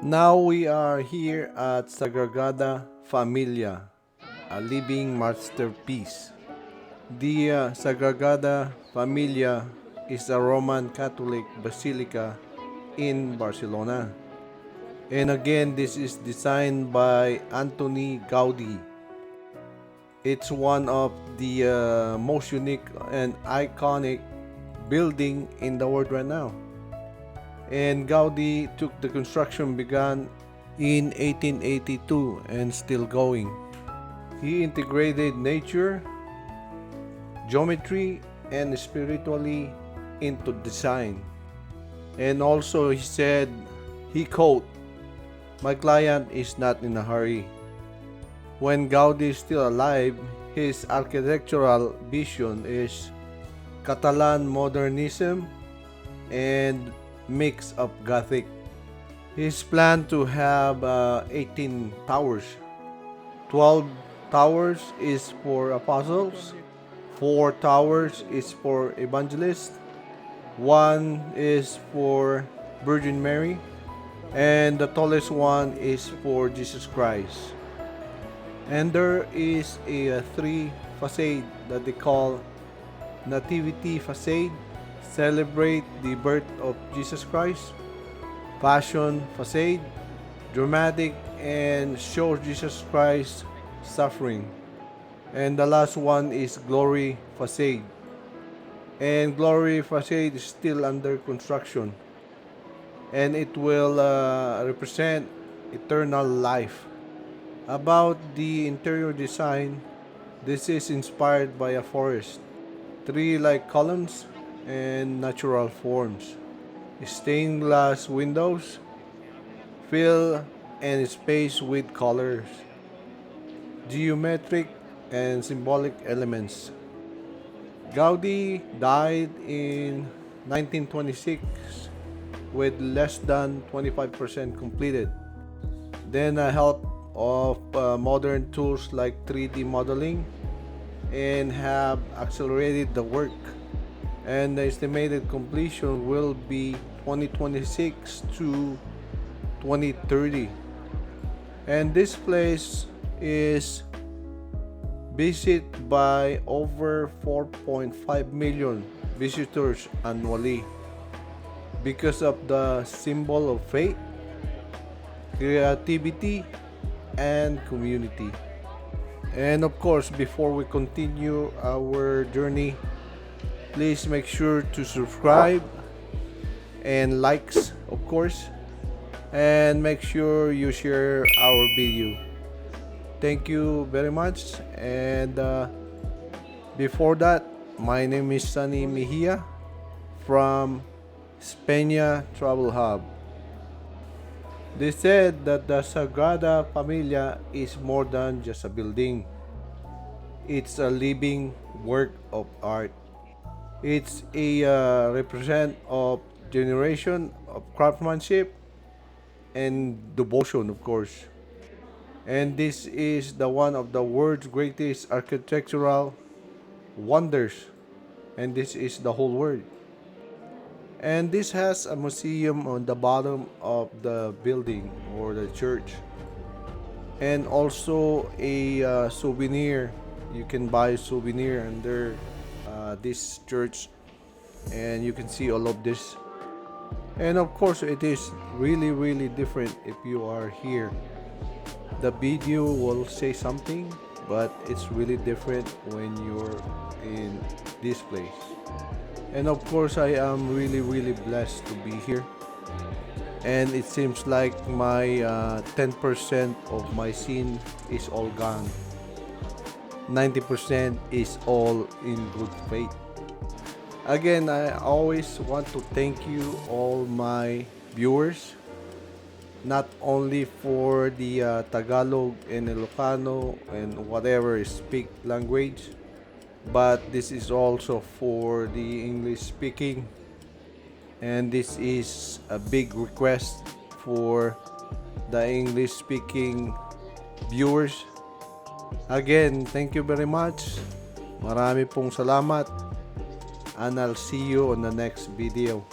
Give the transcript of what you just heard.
Now we are here at Sagrada Familia, a living masterpiece. The Sagrada Familia is a Roman Catholic basilica in Barcelona. And again, this is designed by Antoni Gaudí. It's one of the most unique and iconic building in the world right now. And Gaudi took the construction began in 1882 and still going. He integrated nature, geometry, and spiritually into design. And also he said, he quote, "My client is not in a hurry." When Gaudi is still alive, his architectural vision is Catalan modernism and mix of Gothic. His plan to have 18 towers. 12 towers is for apostles, 4 towers is for evangelists, 1 is for Virgin Mary, and the tallest one is for Jesus Christ. And there is a 3 facade that they call Nativity facade, celebrate the birth of Jesus Christ. Passion facade, dramatic and shows Jesus Christ suffering. And the last one is glory facade. And glory facade is still under construction. And it will represent eternal life. About the interior design, this is inspired by a forest, tree-like columns, and natural forms. Stained glass windows fill and space with colors, geometric and symbolic elements. Gaudi died in 1926 with less than 25% completed. Then help of modern tools like 3D modeling and have accelerated the work. And the estimated completion will be 2026 to 2030. And this place is visited by over 4.5 million visitors annually because of the symbol of faith, creativity, and community. And of course, before we continue our journey, please make sure to subscribe and likes, of course, and make sure you share our video. Thank you very much. And before that, my name is Sunny Mejia from Espenia Travel Hub. They said that the Sagrada Familia is more than just a building. It's a living work of art. It's a represent of generation of craftsmanship and devotion, of course. And this is the one of the world's greatest architectural wonders. And this is the whole world. And this has a museum on the bottom of the building or the church. And also a souvenir. You can buy a souvenir under this church, and you can see all of this. And of course, it is really different if you are here. The video will say something, but it's really different when you're in this place. And of course, I am really blessed to be here. And it seems like my 10% of my sin is all gone. 90% is all in good faith. Again, I always want to thank you, all my viewers, not only for the Tagalog and Ilocano and whatever speak language, but this is also for the English speaking. And this is a big request for the English speaking viewers. Again, thank you very much. Marami pong salamat. And I'll see you on the next video.